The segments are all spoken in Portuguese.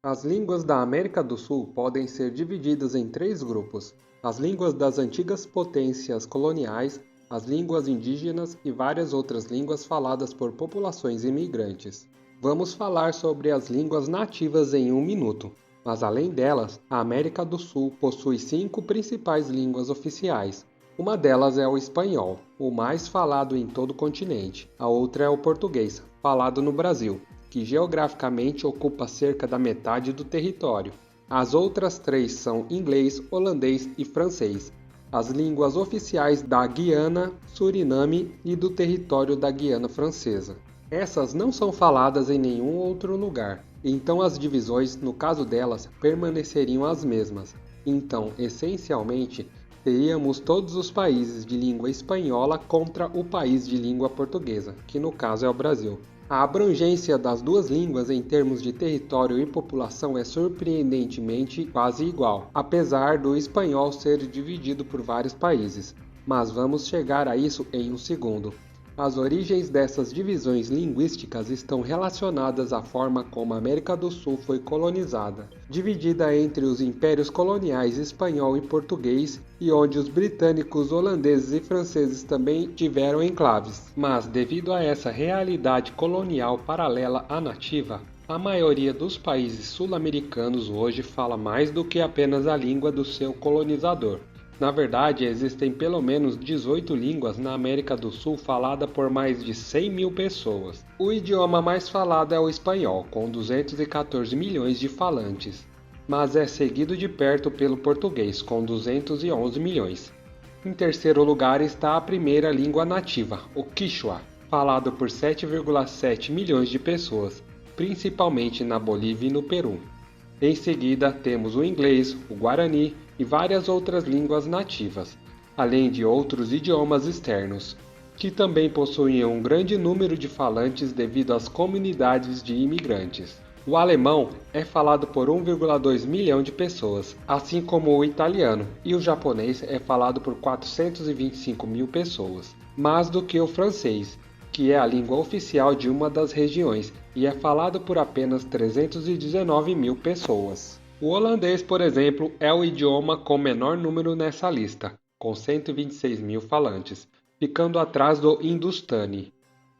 As línguas da América do Sul podem ser divididas em três grupos: as línguas das antigas potências coloniais, as línguas indígenas e várias outras línguas faladas por populações imigrantes. Vamos falar sobre as línguas nativas em um minuto, mas além delas, a América do Sul possui cinco principais línguas oficiais. Uma delas é o espanhol, o mais falado em todo o continente. A outra é o português, falado no Brasil, que geograficamente ocupa cerca da metade do território. As outras três são inglês, holandês e francês, as línguas oficiais da Guiana, Suriname e do território da Guiana Francesa. Essas não são faladas em nenhum outro lugar, então as divisões, no caso delas, permaneceriam as mesmas. Então, essencialmente, teríamos todos os países de língua espanhola contra o país de língua portuguesa, que no caso é o Brasil. A abrangência das duas línguas em termos de território e população é surpreendentemente quase igual, apesar do espanhol ser dividido por vários países. Mas vamos chegar a isso em um segundo. As origens dessas divisões linguísticas estão relacionadas à forma como a América do Sul foi colonizada, dividida entre os impérios coloniais espanhol e português, e onde os britânicos, holandeses e franceses também tiveram enclaves. Mas, devido a essa realidade colonial paralela à nativa, a maioria dos países sul-americanos hoje fala mais do que apenas a língua do seu colonizador. Na verdade, existem pelo menos 18 línguas na América do Sul falada por mais de 100 mil pessoas. O idioma mais falado é o espanhol, com 214 milhões de falantes, mas é seguido de perto pelo português, com 211 milhões. Em terceiro lugar está a primeira língua nativa, o Quichua, falado por 7,7 milhões de pessoas, principalmente na Bolívia e no Peru. Em seguida, temos o inglês, o guarani e várias outras línguas nativas, além de outros idiomas externos, que também possuem um grande número de falantes devido às comunidades de imigrantes. O alemão é falado por 1,2 milhão de pessoas, assim como o italiano, e o japonês é falado por 425 mil pessoas, mais do que o francês, que é a língua oficial de uma das regiões e é falado por apenas 319 mil pessoas. O holandês, por exemplo, é o idioma com menor número nessa lista, com 126 mil falantes, ficando atrás do Hindustani.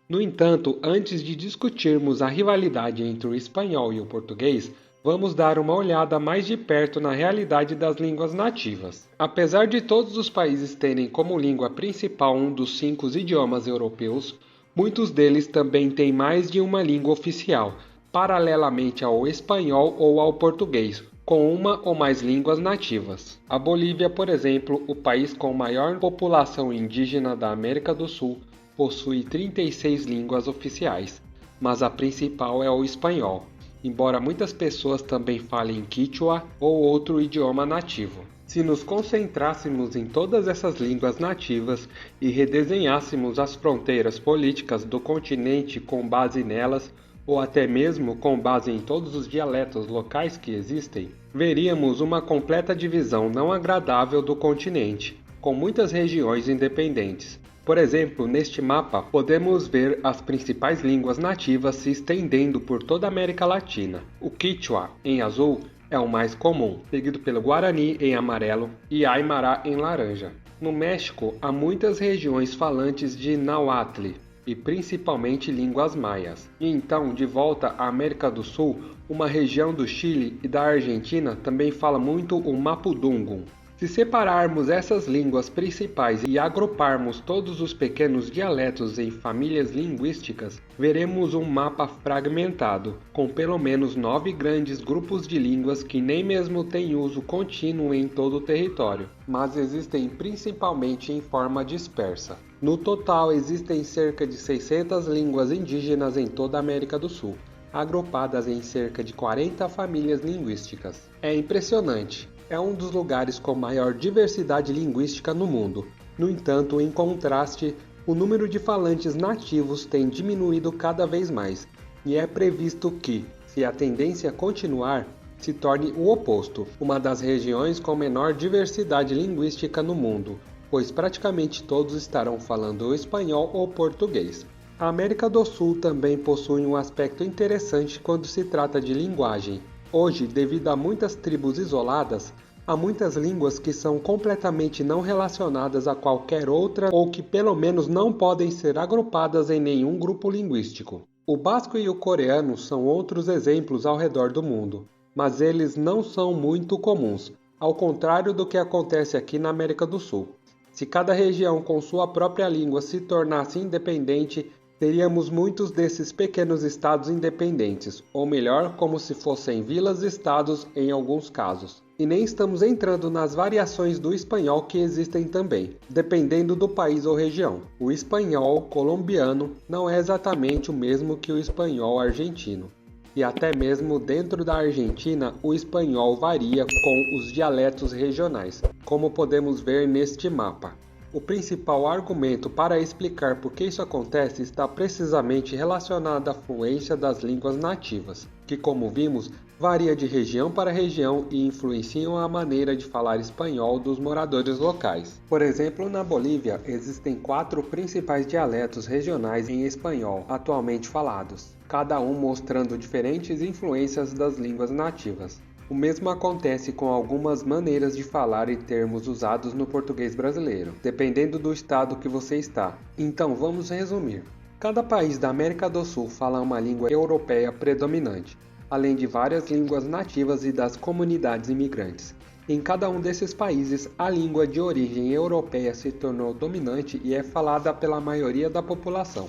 No entanto, antes de discutirmos a rivalidade entre o espanhol e o português, vamos dar uma olhada mais de perto na realidade das línguas nativas. Apesar de todos os países terem como língua principal um dos 5 idiomas europeus, muitos deles também têm mais de uma língua oficial, paralelamente ao espanhol ou ao português, com uma ou mais línguas nativas. A Bolívia, por exemplo, o país com maior população indígena da América do Sul, possui 36 línguas oficiais, mas a principal é o espanhol, embora muitas pessoas também falem Quichua ou outro idioma nativo. Se nos concentrássemos em todas essas línguas nativas e redesenhássemos as fronteiras políticas do continente com base nelas, ou até mesmo com base em todos os dialetos locais que existem, veríamos uma completa divisão não agradável do continente, com muitas regiões independentes. Por exemplo, neste mapa podemos ver as principais línguas nativas se estendendo por toda a América Latina. O Quichua, em azul, é o mais comum, seguido pelo Guarani em amarelo e Aymara em laranja. No México, há muitas regiões falantes de Nahuatl, e principalmente línguas maias. E então, de volta à América do Sul, uma região do Chile e da Argentina também fala muito o Mapudungun. Se separarmos essas línguas principais e agruparmos todos os pequenos dialetos em famílias linguísticas, veremos um mapa fragmentado, com pelo menos 9 grandes grupos de línguas que nem mesmo têm uso contínuo em todo o território, mas existem principalmente em forma dispersa. No total, existem cerca de 600 línguas indígenas em toda a América do Sul, agrupadas em cerca de 40 famílias linguísticas. É impressionante! É um dos lugares com maior diversidade linguística no mundo. No entanto, em contraste, o número de falantes nativos tem diminuído cada vez mais, e é previsto que, se a tendência continuar, se torne o oposto, uma das regiões com menor diversidade linguística no mundo, pois praticamente todos estarão falando o espanhol ou português. A América do Sul também possui um aspecto interessante quando se trata de linguagem. Hoje, devido a muitas tribos isoladas, há muitas línguas que são completamente não relacionadas a qualquer outra ou que pelo menos não podem ser agrupadas em nenhum grupo linguístico. O basco e o coreano são outros exemplos ao redor do mundo, mas eles não são muito comuns, ao contrário do que acontece aqui na América do Sul. Se cada região com sua própria língua se tornasse independente, teríamos muitos desses pequenos estados independentes, ou melhor, como se fossem vilas-estados em alguns casos. E nem estamos entrando nas variações do espanhol que existem também, dependendo do país ou região. O espanhol colombiano não é exatamente o mesmo que o espanhol argentino. E até mesmo dentro da Argentina, o espanhol varia com os dialetos regionais, como podemos ver neste mapa. O principal argumento para explicar por que isso acontece está precisamente relacionado à fluência das línguas nativas, que, como vimos, varia de região para região e influenciam a maneira de falar espanhol dos moradores locais. Por exemplo, na Bolívia, existem 4 principais dialetos regionais em espanhol atualmente falados, cada um mostrando diferentes influências das línguas nativas. O mesmo acontece com algumas maneiras de falar e termos usados no português brasileiro, dependendo do estado que você está. Então vamos resumir. Cada país da América do Sul fala uma língua europeia predominante, além de várias línguas nativas e das comunidades imigrantes. Em cada um desses países, a língua de origem europeia se tornou dominante e é falada pela maioria da população,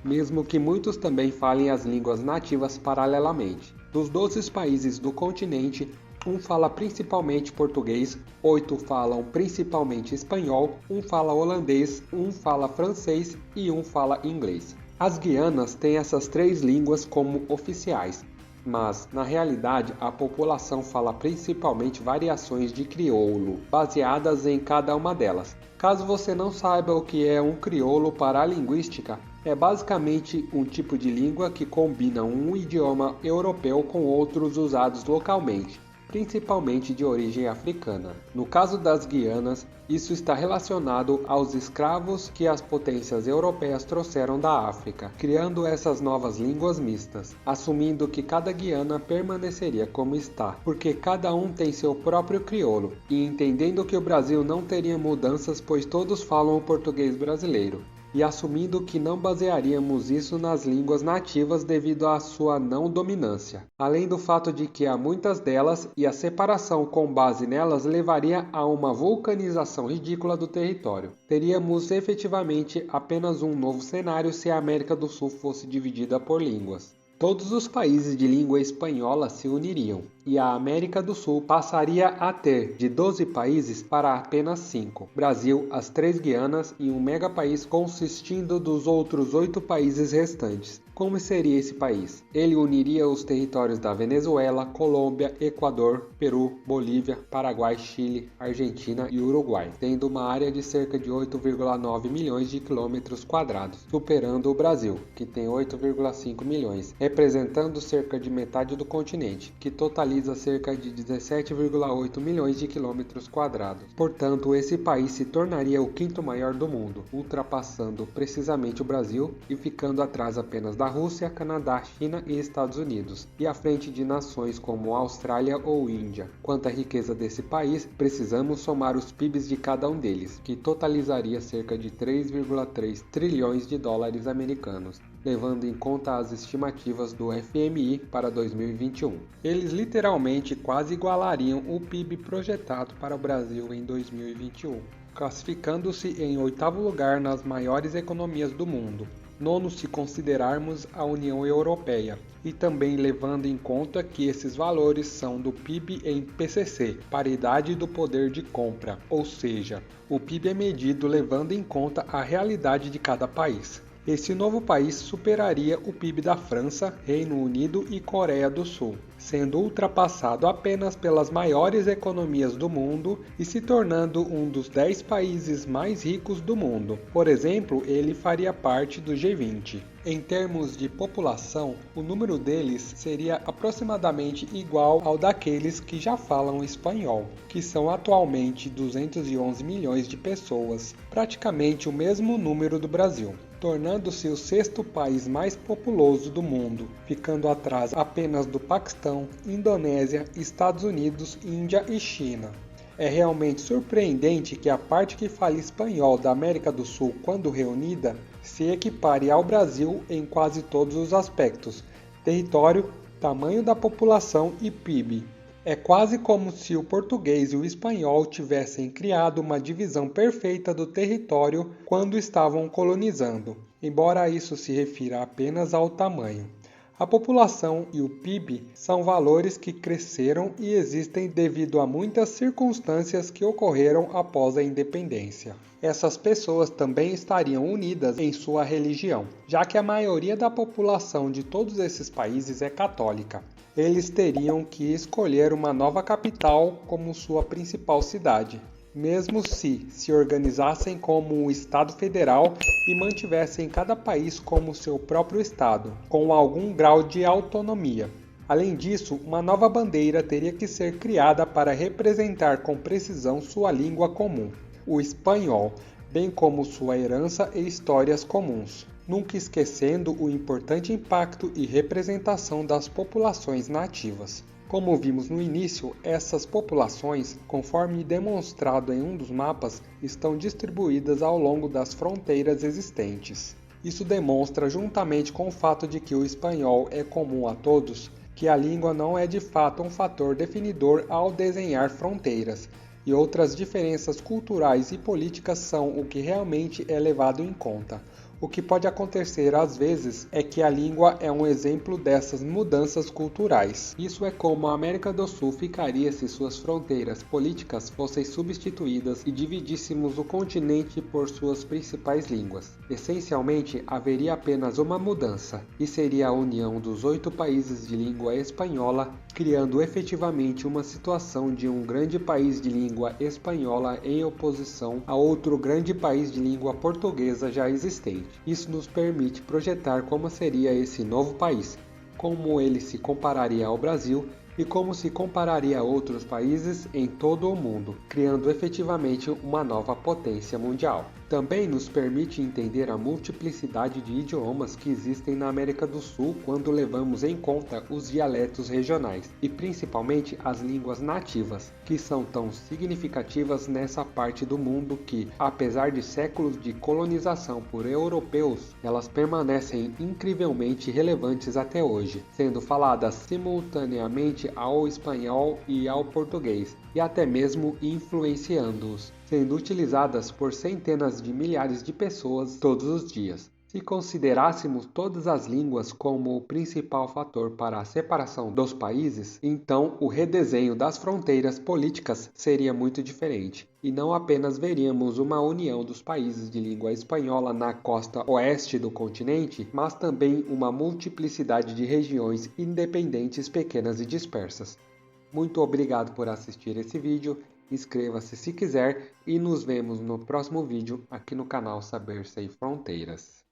mesmo que muitos também falem as línguas nativas paralelamente. Dos 12 países do continente, um fala principalmente português, 8 falam principalmente espanhol, um fala holandês, um fala francês e um fala inglês. As Guianas têm essas 3 línguas como oficiais, mas, na realidade, a população fala principalmente variações de crioulo, baseadas em cada uma delas. Caso você não saiba o que é um crioulo para a linguística, é basicamente um tipo de língua que combina um idioma europeu com outros usados localmente, principalmente de origem africana. No caso das Guianas, isso está relacionado aos escravos que as potências europeias trouxeram da África, criando essas novas línguas mistas, assumindo que cada Guiana permaneceria como está, porque cada um tem seu próprio crioulo, e entendendo que o Brasil não teria mudanças pois todos falam o português brasileiro, e assumindo que não basearíamos isso nas línguas nativas devido à sua não dominância, além do fato de que há muitas delas e a separação com base nelas levaria a uma vulcanização ridícula do território. Teríamos efetivamente apenas um novo cenário se a América do Sul fosse dividida por línguas. Todos os países de língua espanhola se uniriam, e a América do Sul passaria a ter de 12 países para apenas 5, Brasil, as 3 Guianas e um megapaís consistindo dos outros 8 países restantes. Como seria esse país? Ele uniria os territórios da Venezuela, Colômbia, Equador, Peru, Bolívia, Paraguai, Chile, Argentina e Uruguai, tendo uma área de cerca de 8,9 milhões de quilômetros quadrados, superando o Brasil, que tem 8,5 milhões, representando cerca de metade do continente, que totaliza cerca de 17,8 milhões de quilômetros quadrados. Portanto, esse país se tornaria o 5º maior do mundo, ultrapassando precisamente o Brasil e ficando atrás apenas da Rússia, Canadá, China e Estados Unidos, e à frente de nações como Austrália ou Índia. Quanto à riqueza desse país, precisamos somar os PIBs de cada um deles, que totalizaria cerca de 3,3 trilhões de dólares americanos, levando em conta as estimativas do FMI para 2021. Eles literalmente quase igualariam o PIB projetado para o Brasil em 2021, classificando-se em 8º lugar nas maiores economias do mundo. 9º se considerarmos a União Europeia, e também levando em conta que esses valores são do PIB em PCC, paridade do poder de compra, ou seja, o PIB é medido levando em conta a realidade de cada país. Esse novo país superaria o PIB da França, Reino Unido e Coreia do Sul, sendo ultrapassado apenas pelas maiores economias do mundo e se tornando um dos 10 países mais ricos do mundo. Por exemplo, ele faria parte do G20. Em termos de população, o número deles seria aproximadamente igual ao daqueles que já falam espanhol, que são atualmente 211 milhões de pessoas, praticamente o mesmo número do Brasil. tornando-se o sexto país mais populoso do mundo, ficando atrás apenas do Paquistão, Indonésia, Estados Unidos, Índia e China. É realmente surpreendente que a parte que fala espanhol da América do Sul, quando reunida, se equipare ao Brasil em quase todos os aspectos: território, tamanho da população e PIB. É quase como se o português e o espanhol tivessem criado uma divisão perfeita do território quando estavam colonizando, embora isso se refira apenas ao tamanho. A população e o PIB são valores que cresceram e existem devido a muitas circunstâncias que ocorreram após a independência. Essas pessoas também estariam unidas em sua religião, já que a maioria da população de todos esses países é católica. Eles teriam que escolher uma nova capital como sua principal cidade, mesmo se organizassem como um Estado federal e mantivessem cada país como seu próprio Estado, com algum grau de autonomia. Além disso, uma nova bandeira teria que ser criada para representar com precisão sua língua comum, o espanhol, bem como sua herança e histórias comuns, nunca esquecendo o importante impacto e representação das populações nativas. Como vimos no início, essas populações, conforme demonstrado em um dos mapas, estão distribuídas ao longo das fronteiras existentes. Isso demonstra, juntamente com o fato de que o espanhol é comum a todos, que a língua não é de fato um fator definidor ao desenhar fronteiras, e outras diferenças culturais e políticas são o que realmente é levado em conta. O que pode acontecer às vezes é que a língua é um exemplo dessas mudanças culturais. Isso é como a América do Sul ficaria se suas fronteiras políticas fossem substituídas e dividíssemos o continente por suas principais línguas. Essencialmente, haveria apenas uma mudança, e seria a união dos 8 países de língua espanhola, criando efetivamente uma situação de um grande país de língua espanhola em oposição a outro grande país de língua portuguesa já existente. Isso nos permite projetar como seria esse novo país, como ele se compararia ao Brasil e como se compararia a outros países em todo o mundo, criando efetivamente uma nova potência mundial. Também nos permite entender a multiplicidade de idiomas que existem na América do Sul quando levamos em conta os dialetos regionais e principalmente as línguas nativas, que são tão significativas nessa parte do mundo que, apesar de séculos de colonização por europeus, elas permanecem incrivelmente relevantes até hoje, sendo faladas simultaneamente ao espanhol e ao português, e até mesmo influenciando-os, sendo utilizadas por centenas de milhares de pessoas todos os dias. Se considerássemos todas as línguas como o principal fator para a separação dos países, então o redesenho das fronteiras políticas seria muito diferente, e não apenas veríamos uma união dos países de língua espanhola na costa oeste do continente, mas também uma multiplicidade de regiões independentes, pequenas e dispersas. Muito obrigado por assistir esse vídeo, inscreva-se se quiser e nos vemos no próximo vídeo aqui no canal Saber Sem Fronteiras.